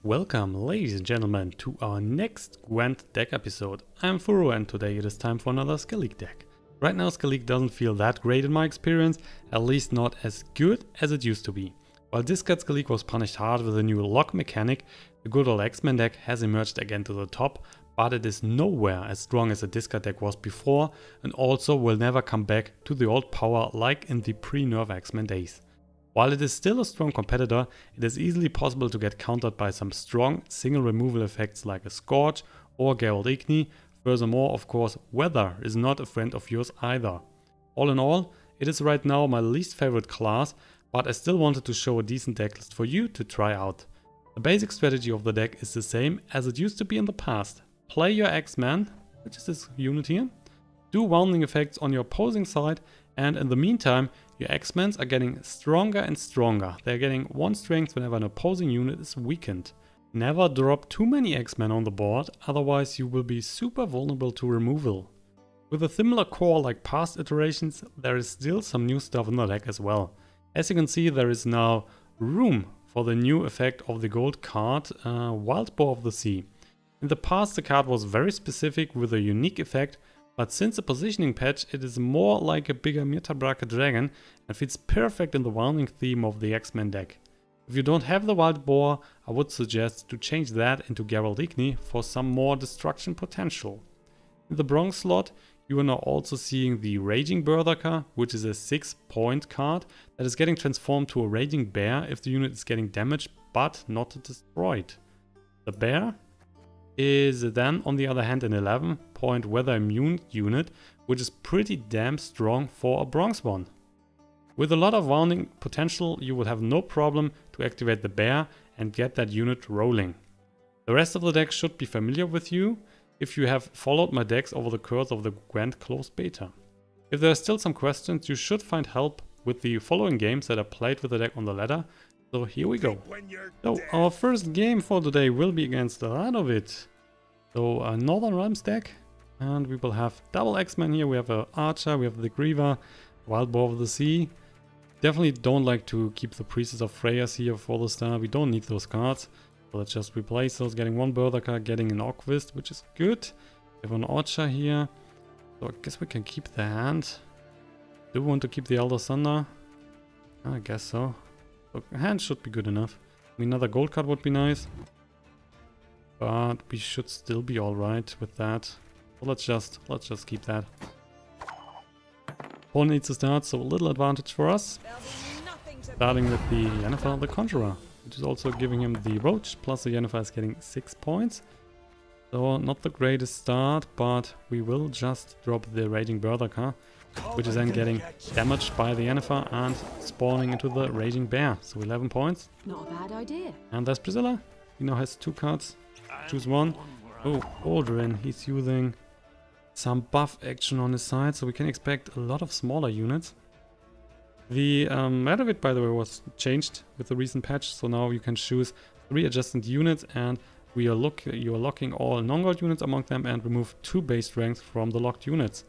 Welcome, ladies and gentlemen, to our next Gwent deck episode. I'm Furo and today it is time for another SKELLIGE deck. Right now SKELLIGE doesn't feel that great in my experience, at least not as good as it used to be. While Discard SKELLIGE was punished hard with a new lock mechanic, the good old XMEN deck has emerged again to the top, but it is nowhere as strong as the Discard deck was before and also will never come back to the old power like in the pre-nerf XMEN days. While it is still a strong competitor, it is easily possible to get countered by some strong single removal effects like a Scourge or Harald Igni. Furthermore, of course, weather is not a friend of yours either. All in all, it is right now my least favorite class, but I still wanted to show a decent deck list for you to try out. The basic strategy of the deck is the same as it used to be in the past. Play your Axeman, which is this unit here, do wounding effects on your opposing side, and in the meantime, your Axemans are getting stronger and stronger. They're getting 1 strength whenever an opposing unit is weakened. Never drop too many Axemen on the board, otherwise you will be super vulnerable to removal. With a similar core like past iterations, there is still some new stuff in the deck as well. As you can see, there is now room for the new effect of the gold card, Wild Boar of the Sea. In the past the card was very specific with a unique effect, but since the positioning patch it is more like a bigger Mutabraka dragon and fits perfect in the wounding theme of the X-Men deck. If you don't have the Wild Boar, I would suggest to change that into Harald Igni for some more destruction potential. In the bronze slot you are now also seeing the Raging Berserker, which is a 6-point card that is getting transformed to a Raging Bear if the unit is getting damaged but not destroyed. The bear is then on the other hand an 11-point weather immune unit, which is pretty damn strong for a bronze one. With a lot of wounding potential you will have no problem to activate the bear and get that unit rolling. The rest of the deck should be familiar with you if you have followed my decks over the course of the Gwent closed beta. If there are still some questions, you should find help with the following games that I played with the deck on the ladder. So here we go. So our first game for today will be against Radovid. So a Northern Realms deck, and we will have double X-Men here. We have an Archer, we have the Griever, Wild Boar of the Sea. Definitely don't like to keep the Priestess of Freya here for the start. We don't need those cards. So let's just replace those, getting one Berserker, getting an Orquist, which is good. We have an Archer here. So I guess we can keep the hand. Do we want to keep the Elder Thunder? I guess so. So hand should be good enough. I mean, another gold card would be nice. But we should still be alright with that. So let's just keep that. Opponent needs to start, so a little advantage for us. Starting with the Yennefer, the Conjurer, which is also giving him the Roach, plus the Yennefer is getting 6 points. So not the greatest start, but we will just drop the Raging Berserker, which is then getting damaged by the Yennefer and spawning into the Raging Bear. So 11 points. Not a bad idea. And there's Priscilla. He now has 2 cards. Choose one. Oh, Aldrin. He's using some buff action on his side, so we can expect a lot of smaller units. The Radovid, by the way, was changed with the recent patch, so now you can choose 3 adjacent units, and you are locking all non-gold units among them and remove 2 base strength from the locked units.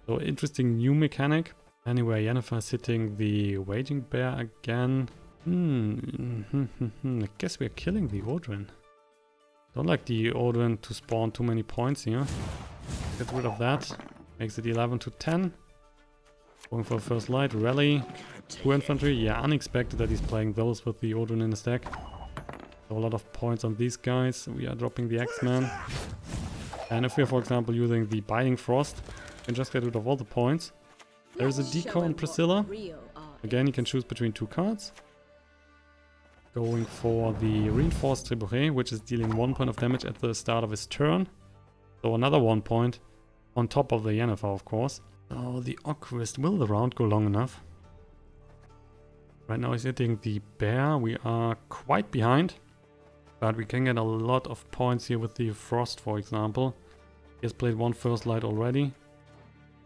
So interesting new mechanic. Anyway, Yennefer is hitting the Raging Bear again. I guess we're killing the Aldrin. Don't like the Aldrin to spawn too many points here. Get rid of that. Makes it 11 to 10. Going for a first light. Rally. 2 infantry. Yeah, unexpected that he's playing those with the Aldrin in his deck. So a lot of points on these guys. We are dropping the X-Men. And if we are, for example, using the Biting Frost, you can just get rid of all the points. There's a Deco on Priscilla. Again, you can choose between 2 cards. Going for the Reinforced Trebuchet, which is dealing 1 point of damage at the start of his turn. So another 1 point on top of the Yennefer, of course. So the Orquist, will the round go long enough? Right now he's hitting the Bear. We are quite behind, but we can get a lot of points here with the Frost, for example. He has played 1 first light already.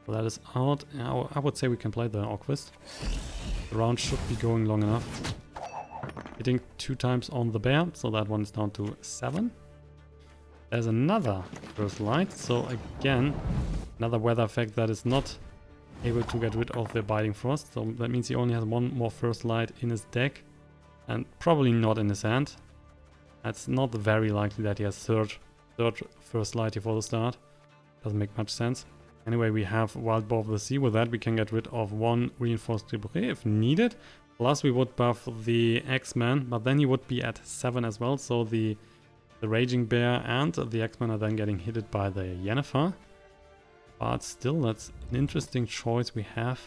So that is out. I would say we can play the Orquist. The round should be going long enough. Hitting 2 times on the Bear, so that one is down to 7. There's another first light, so again, another weather effect that is not able to get rid of the Biting Frost. So that means he only has 1 more first light in his deck, and probably not in his hand. It's not very likely that he has third first light here for the start. Doesn't make much sense. Anyway, we have Wild Boar of the Sea. With that, we can get rid of one reinforced Tribouret if needed. Plus, we would buff the Axeman, but then he would be at 7 as well. So the Raging Bear and the Axeman are then getting hit by the Yennefer. But still, that's an interesting choice we have.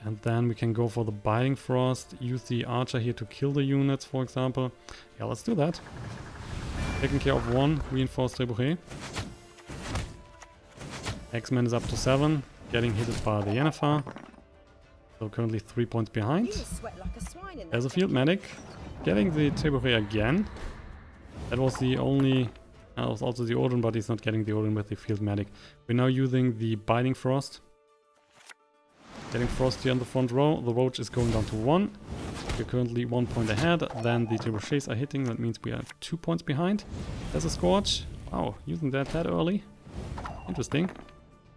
And then we can go for the Biting Frost, use the Archer here to kill the units, for example. Yeah, let's do that. Taking care of one reinforced Tribouret. X-Men is up to 7, getting hit by the Yennefer. So currently 3 points behind. There's a field medic, getting the Tribouret again. That was the only... That was also the Odin, but he's not getting the Odin with the field medic. We're now using the Biting Frost. Getting Frost here on the front row. The Roach is going down to 1. We're currently 1 point ahead. Then the Trebuchets are hitting. That means we are 2 points behind. There's a Scorch. Wow, using that early. Interesting.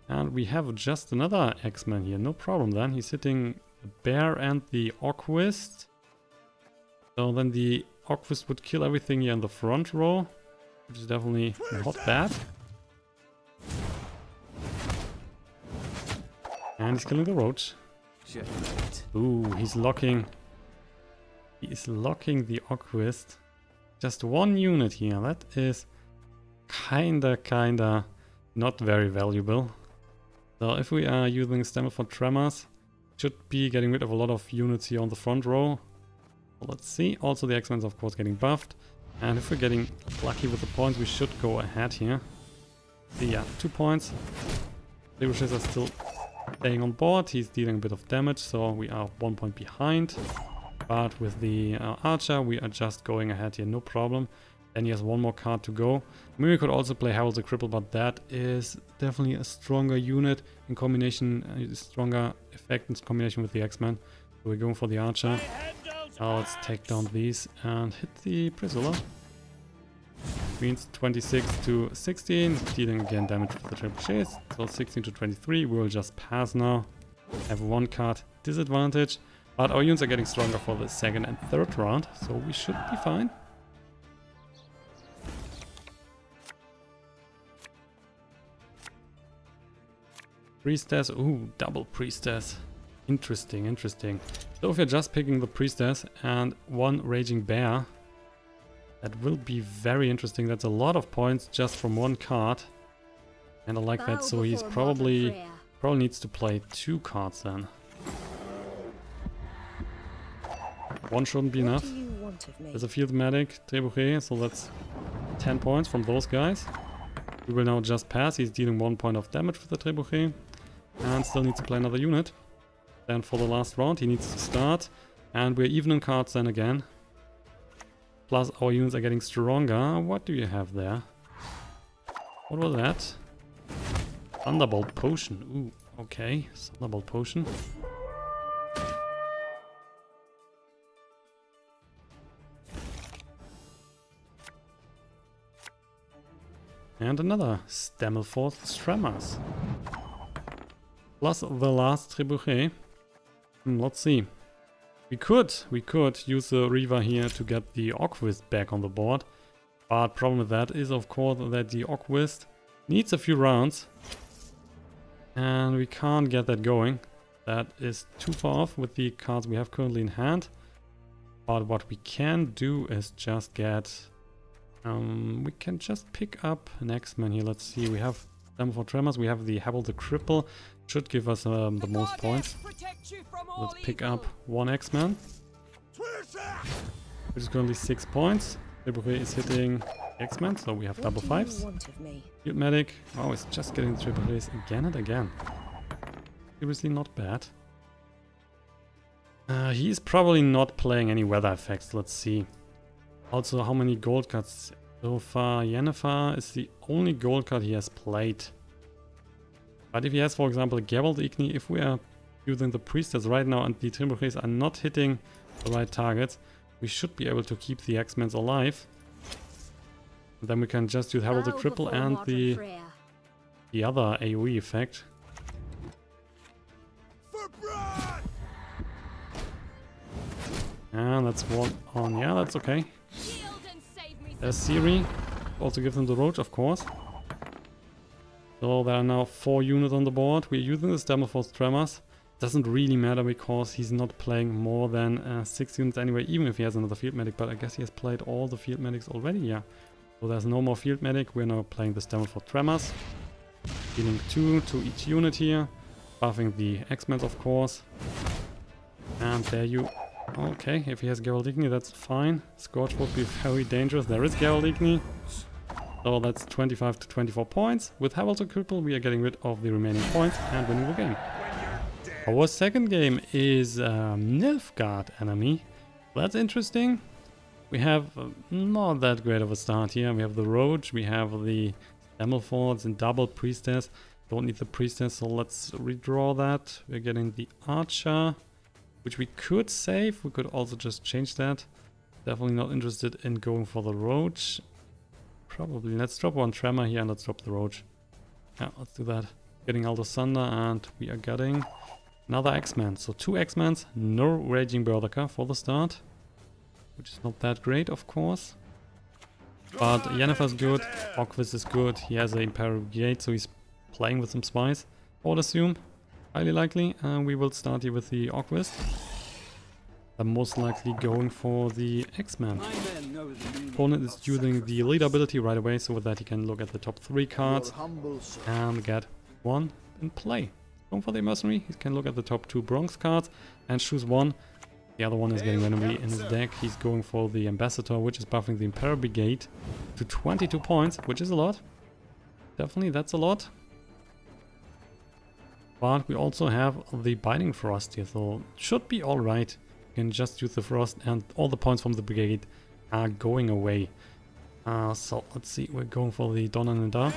And we have just another X-Men here. No problem then. He's hitting the Bear and the Orquist. So then the Orquist would kill everything here in the front row, which is definitely not bad. And he's killing the Roach. Ooh, he's locking. He is locking the Orquist. Just one unit here. That is kinda not very valuable. So if we are using Stammelford Tremors, should be getting rid of a lot of units here on the front row. So let's see. Also the X-Men of course getting buffed. And if we're getting lucky with the points, we should go ahead here. See, yeah, 2 points. The Rushes are still staying on board. He's dealing a bit of damage, so we are 1 point behind. But with the Archer, we are just going ahead here, no problem. Then he has one more card to go. Maybe we could also play Harald the Cripple, but that is definitely a stronger unit in combination, stronger effect in combination with the X-Men. So we're going for the Archer. Now let's take down these and hit the Priscilla. Means 26 to 16, dealing again damage with the trebuchets. So 16 to 23, we will just pass now. Have 1 card disadvantage, but our units are getting stronger for the second and third round, so we should be fine. Priestess, ooh, double Priestess. Interesting, interesting. So if you're just picking the Priestess and 1 Raging Bear, that will be very interesting. That's a lot of points just from 1 card. And I like that, so he's probably needs to play 2 cards then. 1 shouldn't be enough. There's a field medic, Trebuchet, so that's 10 points from those guys. We will now just pass. He's dealing 1 point of damage with the Trebuchet. And still needs to play another unit. Then for the last round he needs to start. And we're even in cards then again. Plus our units are getting stronger. What do you have there? What was that? Thunderbolt Potion. Ooh, okay. Thunderbolt Potion. And another Stammelford Tremors. Plus the last Trebuchet. Let's see. We could use the Reaver here to get the Orquist back on the board. But problem with that is of course that the Orquist needs a few rounds. And we can't get that going. That is too far off with the cards we have currently in hand. But what we can do is just get... we can just pick up an X-Men here. Let's see, we have them for Tremors, we have the Harald the Cripple. Should give us the most points. Let's pick up 1 X-Men, which is currently 6 points. Tribouret is hitting X-Men, so we have double 5s. Field Medic, oh, it's just getting the Tribuchets again and again. Seriously not bad. He's probably not playing any weather effects, let's see. Also, how many gold cards? So far, Yennefer is the only gold card he has played. But if he has, for example, Geralt Igni, if we are using the Priestess right now and the Tribuchets are not hitting the right targets, we should be able to keep the X-Men alive. And then we can just use Harald the Cripple and the other AoE effect. And that's 1 on, yeah, that's okay. There's Siri. Also give them the Roach, of course. So there are now 4 units on the board. We're using the Stammelford's Tremors. Doesn't really matter because he's not playing more than 6 units anyway, even if he has another Field Medic. But I guess he has played all the Field Medics already, yeah. So there's no more Field Medic. We're now playing the Stammelford Tremors. Dealing 2 to each unit here. Buffing the Axeman, of course. And there you... Okay, if he has Geraldini, that's fine. Scorch would be very dangerous. There is Geraldini. So that's 25 to 24 points. With Harald the Cripple, we are getting rid of the remaining points and winning the game. Our second game is Nilfgaard enemy. That's interesting. We have not that great of a start here. We have the Roach, we have the Stammelfords and double Priestess. Don't need the Priestess, so let's redraw that. We're getting the Archer, which we could save. We could also just change that. Definitely not interested in going for the Roach. Probably. Let's drop one Tremor here and let's drop the Roach. Yeah, let's do that. Getting Alzur Sunder and we are getting another X-Men. So 2 X-Mens, no Raging Berserker for the start. Which is not that great, of course. But Yennefer's good, Orquist is good. He has an Imperial Brigade, so he's playing with some spies, I would assume. Highly likely. And we will start here with the Orquist. I'm most likely going for the X-Men. Opponent is using the lead ability right away, so with that he can look at the top 3 cards and get 1 in play. Going for the Mercenary, he can look at the top 2 Bronze cards and choose 1. The other one is getting randomly in his deck. He's going for the Ambassador, which is buffing the Imperial Brigade to 22 points, which is a lot. Definitely, that's a lot. But we also have the Binding Frost here, so should be alright. You can just use the Frost and all the points from the Brigade are going away. So let's see, we're going for the Donna Nidar.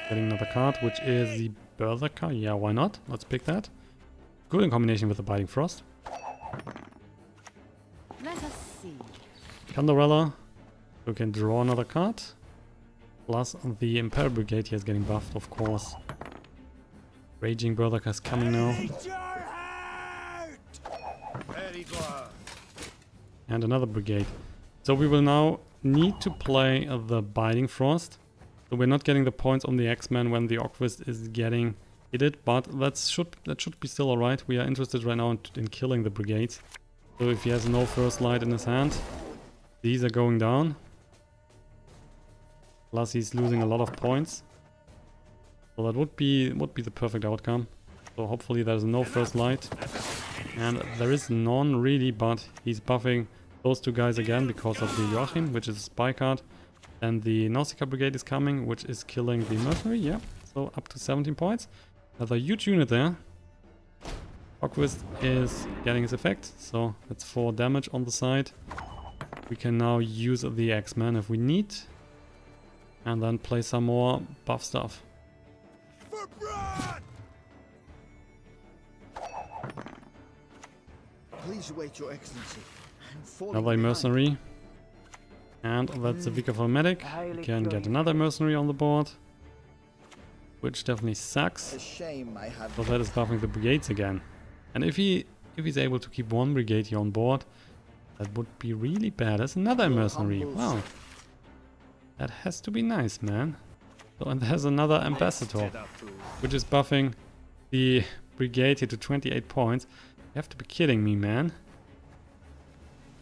Getting another card, which is the Berserker. Yeah, why not? Let's pick that. Good in combination with the Binding Frost. Let us see. Candarella. We can draw another card. Plus the Imperial Brigade here is getting buffed, of course. Raging Berserker is coming now. And another Brigade. So we will now need to play the Binding Frost. So we're not getting the points on the X-Men when the Orquist is getting hit, but that should be still alright. We are interested right now in killing the Brigades. So if he has no First Light in his hand, these are going down. Plus he's losing a lot of points. So that would be the perfect outcome. So hopefully there's no First Light. And there is none really, but he's buffing those 2 guys again because of the Joachim, which is a spy card. And the Nausicaa Brigade is coming, which is killing the Mercenary, yeah. So up to 17 points. Another huge unit there. Orquist is getting his effect, so that's 4 damage on the side. We can now use the X-Men if we need. And then play some more buff stuff. Please wait, Your Excellency. Another Mercenary. And that's a Vicar for Medic. We can get another Mercenary on the board. Which definitely sucks. So that is buffing the Brigades again. And if he's able to keep 1 Brigade here on board, that would be really bad. That's another Mercenary. Wow. That has to be nice, man. So, and there's another Ambassador, which is buffing the Brigade here to 28 points. You have to be kidding me, man.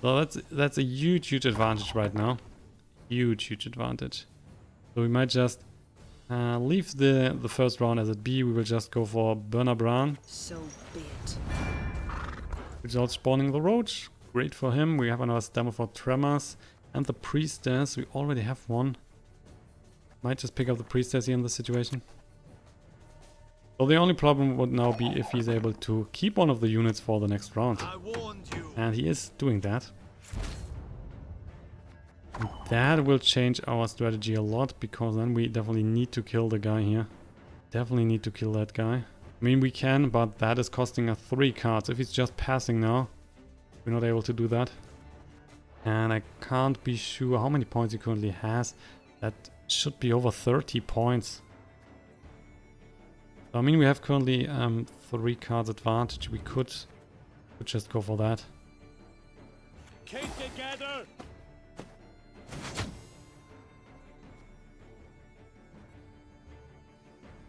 So that's a huge advantage right now. Huge advantage. So we might just leave the first round as it be. We will just go for Burner Bran. So be it. Without spawning the Roach. Great for him. We have another Stammelford Tremors. And the Priestess. We already have one. Might just pick up the Priestess here in this situation. So the only problem would now be if he's able to keep one of the units for the next round. And he is doing that. And that will change our strategy a lot, because then we definitely need to kill the guy here. Definitely need to kill that guy. I mean, we can, but that is costing us 3 cards. If he's just passing now, we're not able to do that. And I can't be sure how many points he currently has. That should be over 30 points. I mean, we have currently 3 cards advantage. We could just go for that.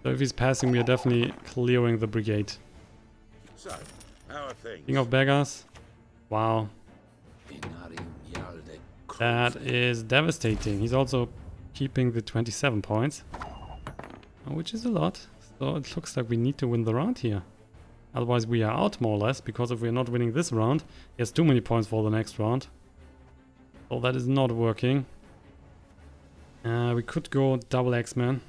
So if he's passing, we are definitely clearing the brigade. So, how are things? King of Beggars. Wow. That is devastating. He's also keeping the 27 points. Which is a lot. So it looks like we need to win the round here. Otherwise we are out more or less. Because if we're not winning this round, he has too many points for the next round. So that is not working. We could go double Axeman.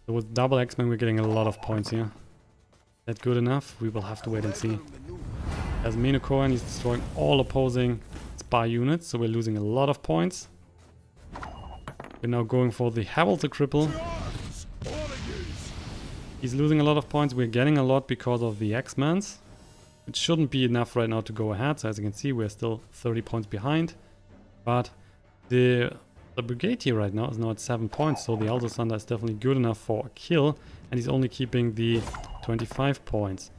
So with double Axeman we're getting a lot of points here. That good enough? We will have to wait and see. As Minoko, and he's destroying all opposing spy units, so we're losing a lot of points. We're now going for the Harald the Cripple. He's losing a lot of points. We're getting a lot because of the X-Mans. It shouldn't be enough right now to go ahead. So as you can see, we're still 30 points behind. But the brigade here right now is now at 7 points. So the Alzur Thunder is definitely good enough for a kill. And he's only keeping the 25 points.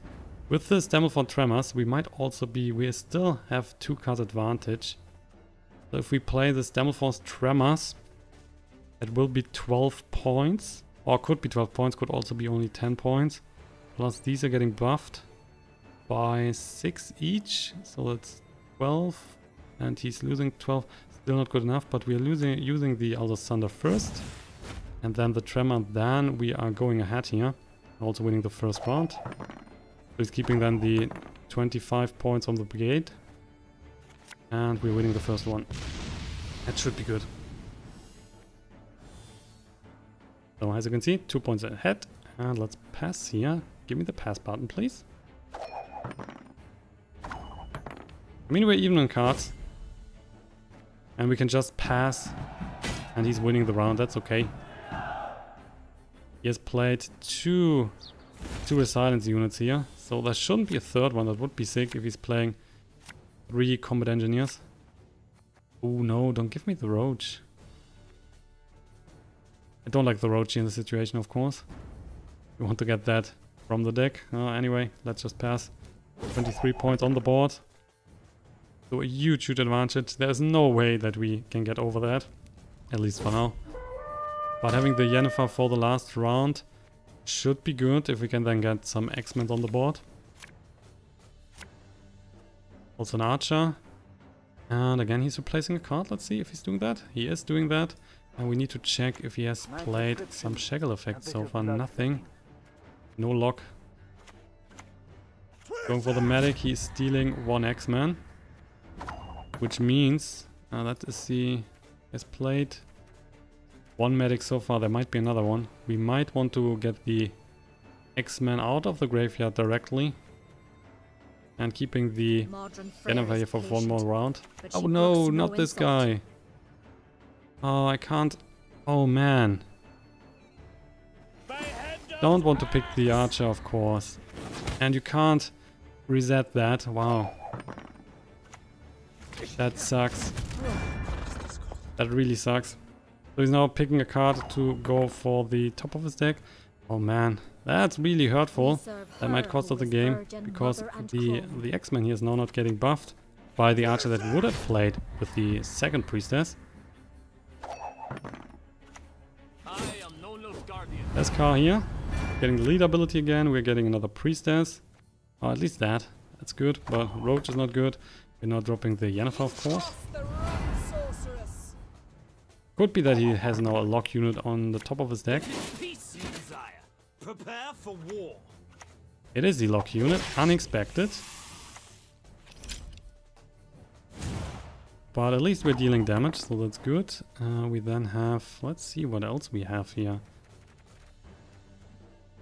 With the Stammelford Tremors, we might also be... We still have 2 cards advantage. So if we play the Stammelford Tremors, it will be 12 points. Or could be 12 points, could also be only 10 points. Plus these are getting buffed by 6 each. So that's 12. And he's losing 12. Still not good enough, but we are using the Alzur Thunder first. And then the Tremor. Then we are going ahead here. Also winning the first round. So he's keeping then the 25 points on the brigade. And we're winning the first one. That should be good. So as you can see, 2 points ahead. And let's pass here. Give me the pass button, please. I mean, we're even on cards. And we can just pass. And he's winning the round. That's okay. He has played two resilience units here. So there shouldn't be a third one. That would be sick if he's playing 3 combat engineers. Oh no, don't give me the roach. I don't like the roach in the situation, of course. We want to get that from the deck. Anyway, let's just pass. 23 points on the board. So a huge advantage. There's no way that we can get over that. At least for now. But having the Yennefer for the last round should be good if we can then get some X-Men on the board. Also an archer. And again he's replacing a card. Let's see if he's doing that. He is doing that. And we need to check if he has played some Shaggle effects. So far nothing. No lock. Going for the medic. He's stealing 1 X-Man. Which means that is the... has played 1 medic so far. There might be another one. We might want to get the X-Men out of the graveyard directly. And keeping the Yennefer here for 1 more round. Oh no, not this guy. Oh, I can't. Oh man. Don't want to pick the archer, of course. And you can't reset that. Wow. That sucks. That really sucks. So he's now picking a card to go for the top of his deck. Oh man, that's really hurtful. That might cost us the game, because the X-Men here is now not getting buffed by the archer that would have played with the second priestess. SK here, getting the lead ability again. We're getting another priestess. Or at least that. That's good, but Roach is not good. We're not dropping the Yennefer, of course. Could be that he has now a lock unit on the top of his deck. Prepare for war. It is the lock unit, unexpected. But at least we're dealing damage, so that's good. We then have, let's see what else we have here.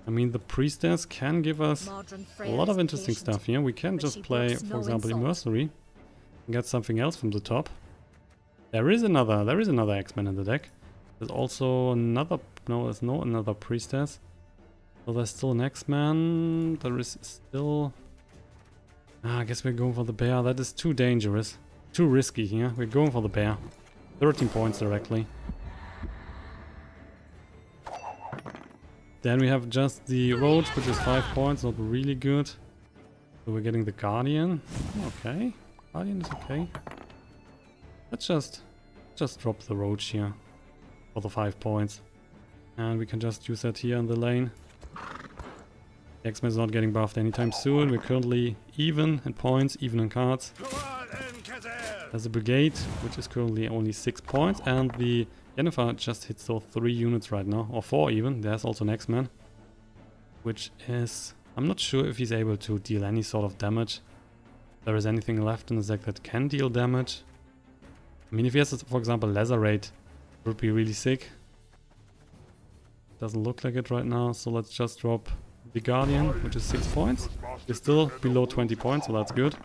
I mean, the priestess can give us a lot of interesting stuff here. We can just play, for example, a mercenary and get something else from the top. There is another X-Men in the deck. There's also another, no, there's no another priestess. So there's still an X-Man. There is still... I guess we're going for the bear. That is too dangerous. Too risky here. We're going for the bear. 13 points directly. Then we have just the roach, which is 5 points. Not really good. So we're getting the guardian. Okay. Guardian is okay. Let's just drop the roach here for the 5 points. And we can just use that here in the lane. The Axeman is not getting buffed anytime soon. We're currently even in points, even in cards. There's a brigade, which is currently only 6 points, and the Yennefer just hits so 3 units right now, or 4 even. There's also an Axeman, which is... I'm not sure if he's able to deal any sort of damage. If there is anything left in the deck that can deal damage. I mean, if he has, for example, Lacerate, it would be really sick. Doesn't look like it right now, so let's just drop the Guardian, which is 6 points. We're still below 20 points, so that's good.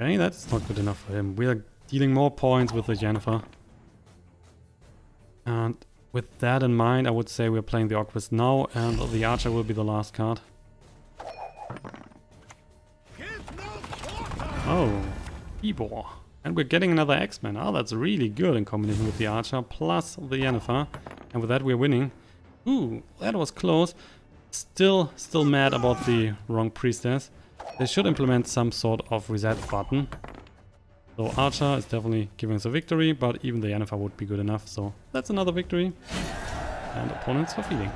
Okay, that's not good enough for him. We are dealing more points with the Yennefer. And with that in mind, I would say we're playing the Orquist now, and the Archer will be the last card. Oh, Ibor. And we're getting another X-Men. Oh, that's really good in combination with the Archer plus the Yennefer. And with that we're winning. Ooh, that was close. Still mad about the wrong Priestess. They should implement some sort of reset button. So Archer is definitely giving us a victory, but even the Yennefer would be good enough. So that's another victory. And opponents for feeding.